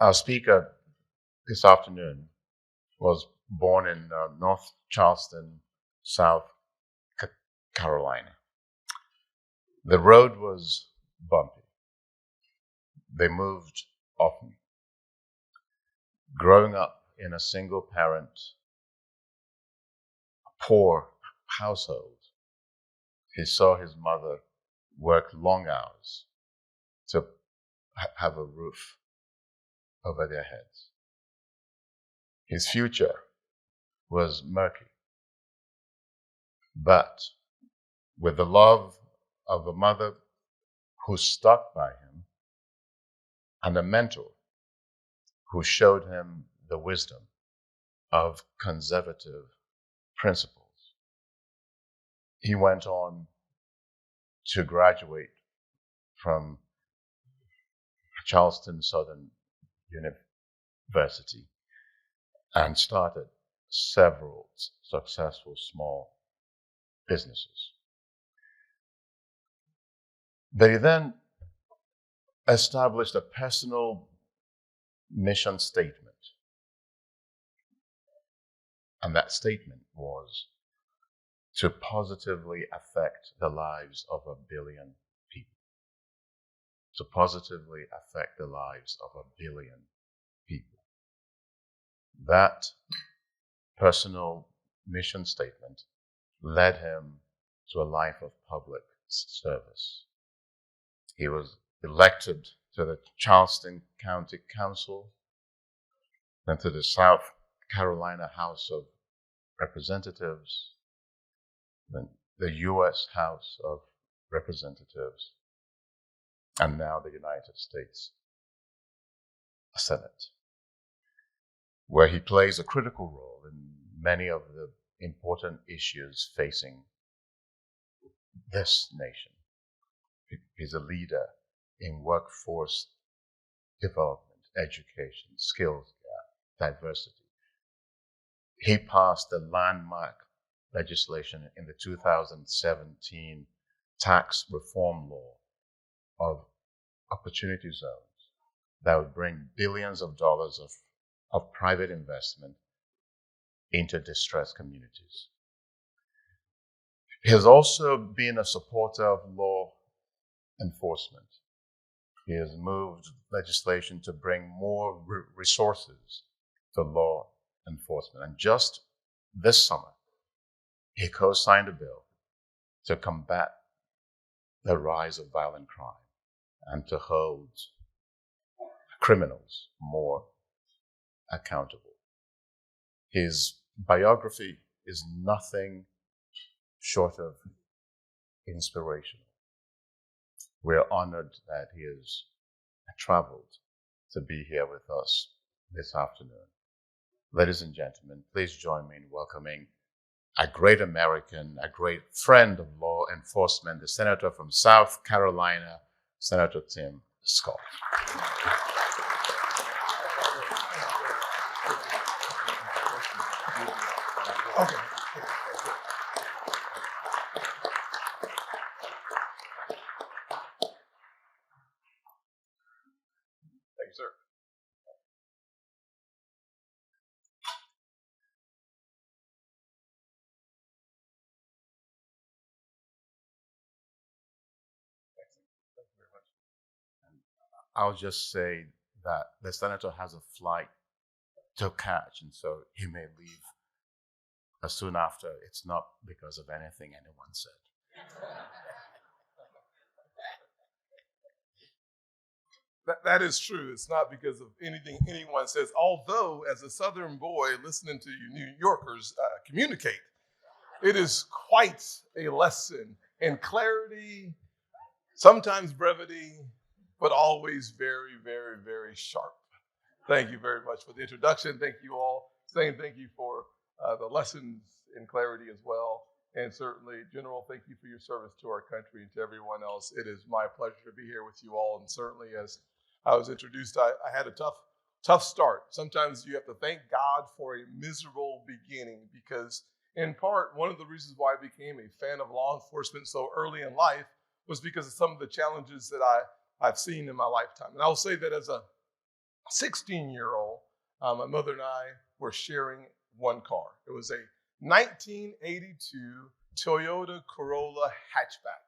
Our speaker this afternoon was born in North Charleston, South Carolina. The road was bumpy. They moved often. Growing up in a single-parent, poor household, he saw his mother work long hours to have a roof over their heads. His future was murky, but with the love of a mother who stuck by him and a mentor who showed him the wisdom of conservative principles, he went on to graduate from Charleston Southern University and started several successful small businesses. They then established a personal mission statement. And that statement was to positively affect the lives of 1 billion people. To positively affect the lives of 1 billion people. That personal mission statement led him to a life of public service. He was elected to the Charleston County Council, then to the South Carolina House of Representatives, then the U.S. House of Representatives, and now the United States Senate, where he plays a critical role in many of the important issues facing this nation. He's a leader in workforce development, education, skills gap, diversity. He passed the landmark legislation in the 2017 tax reform law of opportunity zones that would bring billions of dollars of private investment into distressed communities. He has also been a supporter of law enforcement. He has moved legislation to bring more resources to law enforcement. And just this summer, he co-signed a bill to combat the rise of violent crime and to hold criminals more accountable. His biography is nothing short of inspirational. We're honored that he has traveled to be here with us this afternoon. Ladies and gentlemen, please join me in welcoming a great American, a great friend of law enforcement, the Senator from South Carolina, Senator Tim Scott. Okay. Thank you, sir. Thank you very much. And I'll just say that the Senator has a flight to catch, and so he may leave soon after. It's not because of anything anyone said. That is true. It's not because of anything anyone says, although as a Southern boy listening to you New Yorkers communicate, it is quite a lesson in clarity, sometimes brevity, but always very, very, very sharp. Thank you very much for the introduction. Thank you all. Saying thank you for the lessons in clarity as well. And certainly, General, thank you for your service to our country and to everyone else. It is my pleasure to be here with you all. And certainly, as I was introduced, I had a tough start. Sometimes you have to thank God for a miserable beginning, because in part, one of the reasons why I became a fan of law enforcement so early in life was because of some of the challenges that I've seen in my lifetime. And I will say that as a 16-year-old, my mother and I were sharing one car. It was a 1982 Toyota Corolla hatchback.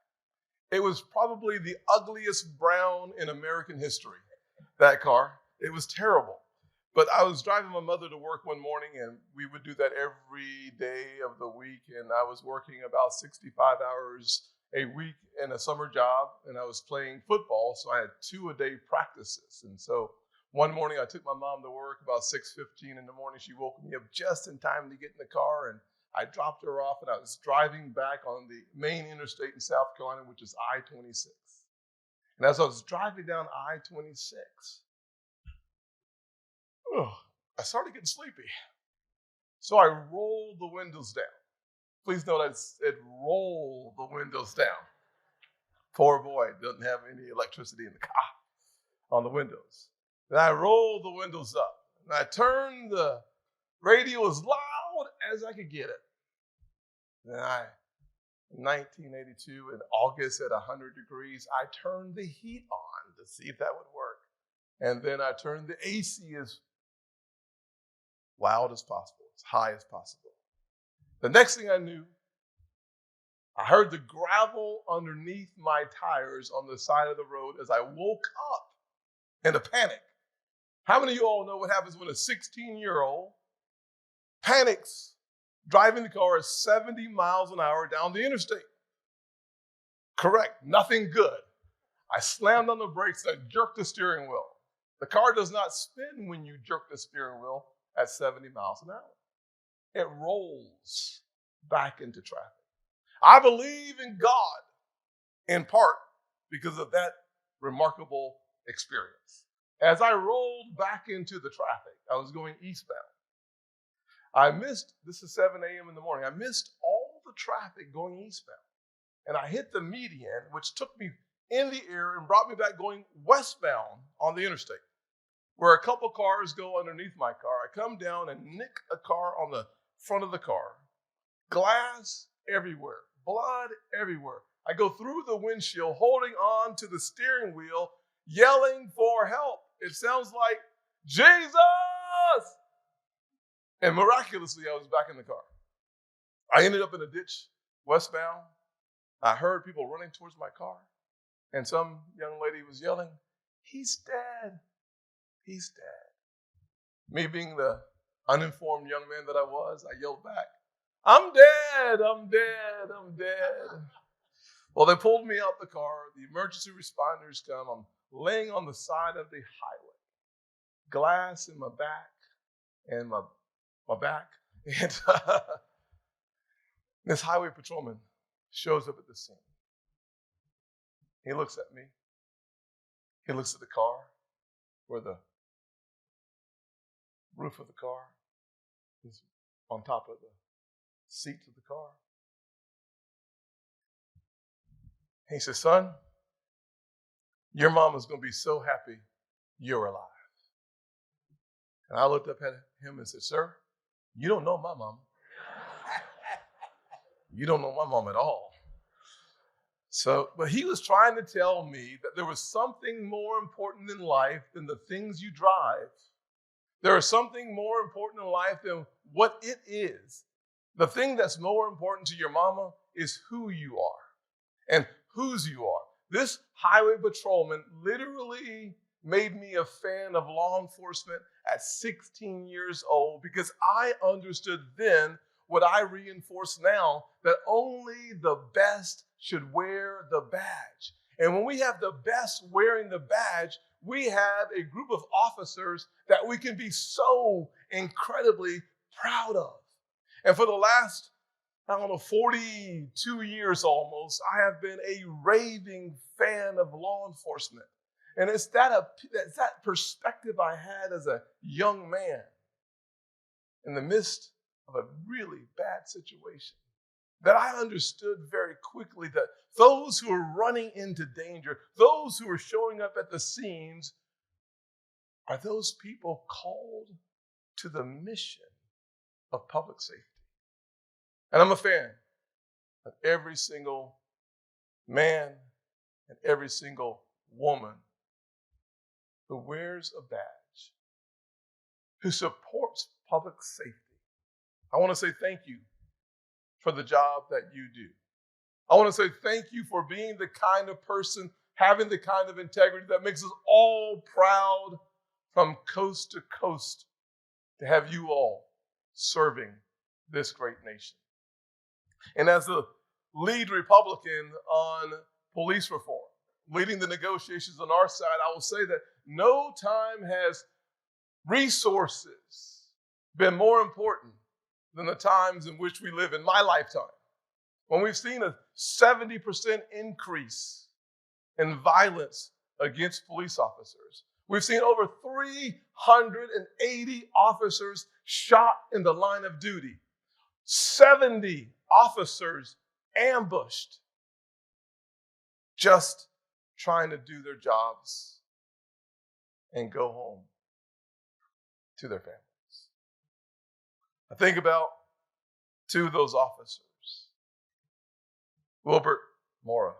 It was probably the ugliest brown in American history, that car. It was terrible. But I was driving my mother to work one morning, and we would do that every day of the week. And I was working about 65 hours a week in a summer job, and I was playing football, so I had 2-a-day practices. And so one morning I took my mom to work about 6:15 in the morning. She woke me up just in time to get in the car, and I dropped her off, and I was driving back on the main interstate in South Carolina, which is I-26. And as I was driving down I-26, I started getting sleepy. So I rolled the windows down. Please note I said roll the windows down. Poor boy doesn't have any electricity in the car on the windows. Then I rolled the windows up, and I turned the radio as loud as I could get it. Then in 1982, in August at 100 degrees, I turned the heat on to see if that would work. And then I turned the AC as loud as possible, as high as possible. The next thing I knew, I heard the gravel underneath my tires on the side of the road as I woke up in a panic. How many of you all know what happens when a 16-year-old panics driving the car at 70 miles an hour down the interstate? Correct, nothing good. I slammed on the brakes and I jerked the steering wheel. The car does not spin when you jerk the steering wheel at 70 miles an hour. It rolls back into traffic. I believe in God in part because of that remarkable experience. As I rolled back into the traffic, I was going eastbound. This is 7 a.m. in the morning, I missed all the traffic going eastbound. And I hit the median, which took me in the air and brought me back going westbound on the interstate, where a couple cars go underneath my car. I come down and nick a car on the front of the car. Glass everywhere, blood everywhere. I go through the windshield, holding on to the steering wheel, yelling for help. It sounds like, Jesus! And miraculously, I was back in the car. I ended up in a ditch westbound. I heard people running towards my car, and some young lady was yelling, "He's dead. He's dead." Me being the uninformed young man that I was, I yelled back, "I'm dead, I'm dead, I'm dead." Well, they pulled me out the car. The emergency responders come. I'm laying on the side of the highway. Glass in my back and my back. And this highway patrolman shows up at the scene. He looks at me. He looks at the car, where the roof of the car is on top of the seats of the car. He says, "Son, your mama's going to be so happy you're alive." And I looked up at him and said, "Sir, you don't know my mom. You don't know my mom at all." But he was trying to tell me that there was something more important in life than the things you drive. There is something more important in life than what it is. The thing that's more important to your mama is who you are and whose you are. This highway patrolman literally made me a fan of law enforcement at 16 years old because I understood then what I reinforce now, that only the best should wear the badge. And when we have the best wearing the badge, we have a group of officers that we can be so incredibly proud of. And for the last, 42 years almost, I have been a raving fan of law enforcement. And it's that perspective I had as a young man in the midst of a really bad situation, that I understood very quickly that those who are running into danger, those who are showing up at the scenes, are those people called to the mission of public safety. And I'm a fan of every single man and every single woman who wears a badge, who supports public safety, I want to say thank you for the job that you do. I want to say thank you for being the kind of person, having the kind of integrity that makes us all proud from coast to coast to have you all serving this great nation. And as the lead Republican on police reform, leading the negotiations on our side, I will say that no time has resources been more important than the times in which we live in my lifetime, when we've seen a 70% increase in violence against police officers. We've seen over 380 officers shot in the line of duty, 70 officers ambushed, just trying to do their jobs and go home to their families. I think about two of those officers, Wilbert Mora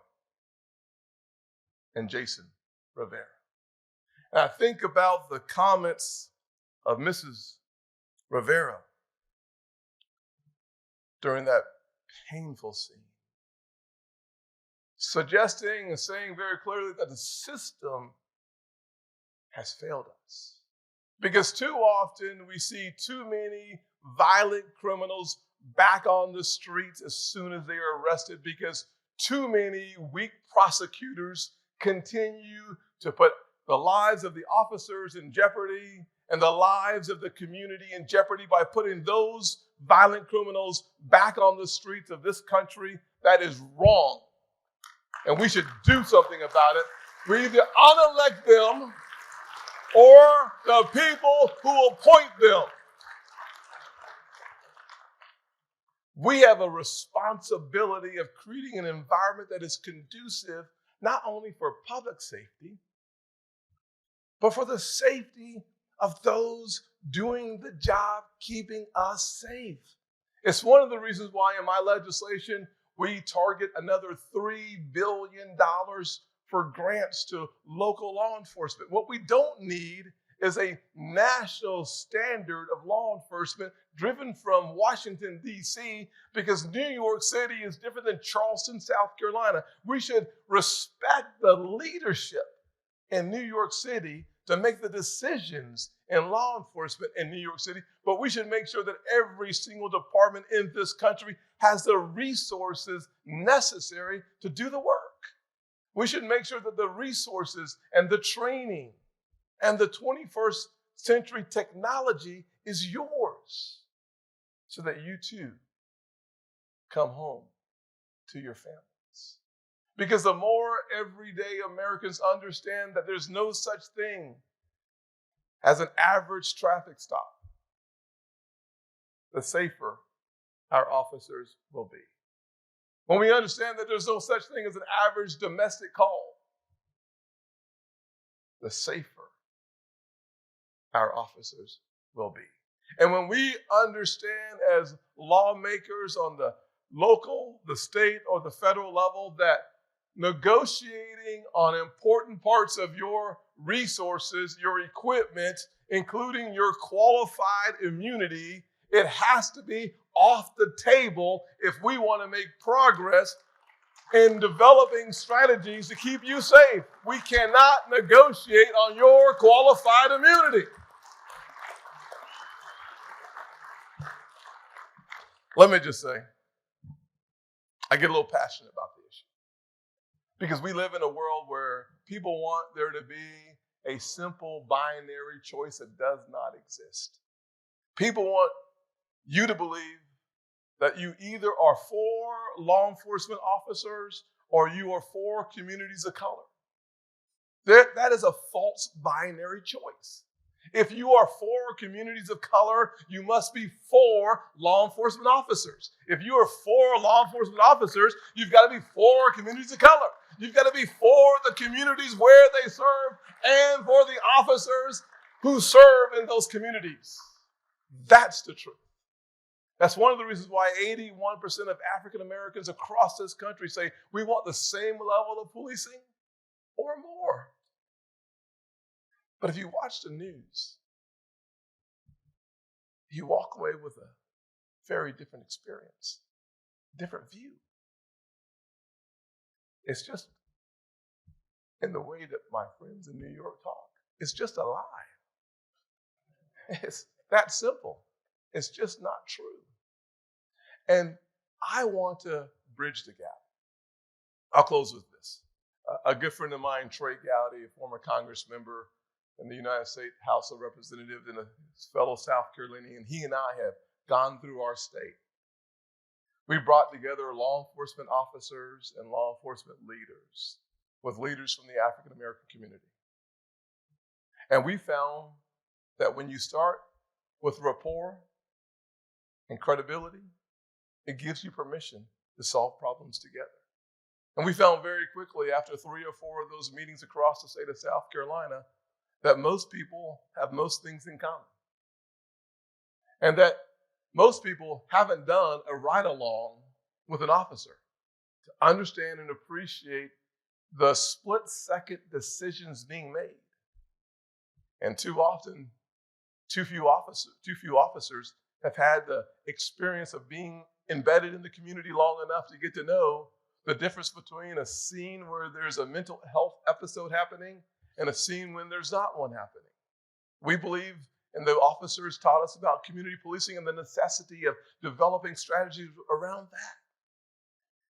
and Jason Rivera. And I think about the comments of Mrs. Rivera during that painful scene, suggesting and saying very clearly that the system has failed us. Because too often we see too many violent criminals back on the streets as soon as they are arrested, because too many weak prosecutors continue to put the lives of the officers in jeopardy and the lives of the community in jeopardy by putting those violent criminals back on the streets of this country. That is wrong. And we should do something about it. We either unelect them or the people who appoint them. We have a responsibility of creating an environment that is conducive not only for public safety, but for the safety of those doing the job, keeping us safe. It's one of the reasons why in my legislation, we target another $3 billion for grants to local law enforcement. What we don't need is a national standard of law enforcement driven from Washington, D.C., because New York City is different than Charleston, South Carolina. We should respect the leadership in New York City to make the decisions in law enforcement in New York City, but we should make sure that every single department in this country has the resources necessary to do the work. We should make sure that the resources and the training and the 21st century technology is yours so that you too come home to your families. Because the more everyday Americans understand that there's no such thing as an average traffic stop, the safer our officers will be. When we understand that there's no such thing as an average domestic call, the safer our officers will be. And when we understand as lawmakers on the local, the state, or the federal level that negotiating on important parts of your resources, your equipment, including your qualified immunity, it has to be off the table if we want to make progress in developing strategies to keep you safe. We cannot negotiate on your qualified immunity. Let me just say, I get a little passionate about the issue because we live in a world where people want there to be a simple binary choice that does not exist. People want you to believe that you either are for law enforcement officers or you are for communities of color. That is a false binary choice. If you are for communities of color, you must be for law enforcement officers. If you are for law enforcement officers, you've got to be for communities of color. You've got to be for the communities where they serve and for the officers who serve in those communities. That's the truth. That's one of the reasons why 81% of African Americans across this country say we want the same level of policing or more. But if you watch the news, you walk away with a very different experience, different view. It's just in the way that my friends in New York talk. It's just a lie. It's that simple. It's just not true. And I want to bridge the gap. I'll close with this. A good friend of mine, Trey Gowdy, a former Congress member in the United States House of Representatives and a fellow South Carolinian, he and I have gone through our state. We brought together law enforcement officers and law enforcement leaders with leaders from the African American community. And we found that when you start with rapport and credibility, it gives you permission to solve problems together. And we found very quickly after 3 or 4 of those meetings across the state of South Carolina that most people have most things in common. And that most people haven't done a ride-along with an officer to understand and appreciate the split-second decisions being made. And too often, too few officers have had the experience of being embedded in the community long enough to get to know the difference between a scene where there's a mental health episode happening and a scene when there's not one happening. We believe, and the officers taught us about community policing and the necessity of developing strategies around that.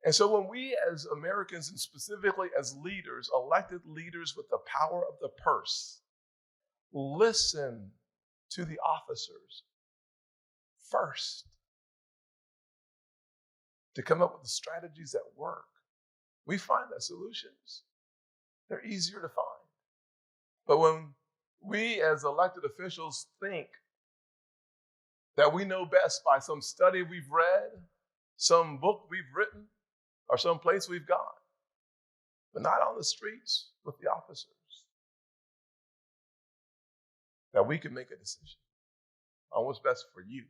And so when we as Americans, and specifically as leaders, elected leaders with the power of the purse, listen to the officers first to come up with the strategies that work, we find that solutions, they're easier to find. But when we as elected officials think that we know best by some study we've read, some book we've written, or some place we've gone, but not on the streets with the officers, that we can make a decision on what's best for you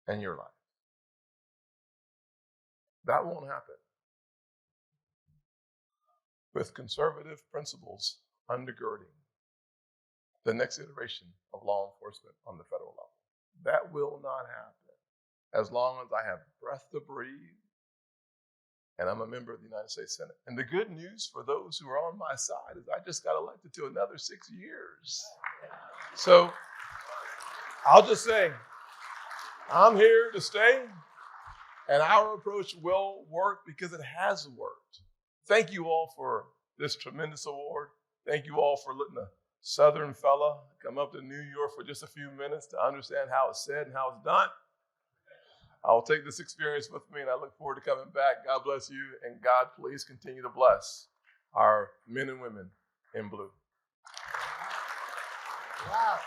and your life. That won't happen with conservative principles undergirding the next iteration of law enforcement on the federal level. That will not happen as long as I have breath to breathe and I'm a member of the United States Senate. And the good news for those who are on my side is I just got elected to another 6 years. So I'll just say, I'm here to stay, and our approach will work because it has worked. Thank you all for this tremendous award. Thank you all for letting a Southern fella come up to New York for just a few minutes to understand how it's said and how it's done. I'll take this experience with me, and I look forward to coming back. God bless you, and God, please continue to bless our men and women in blue. Wow.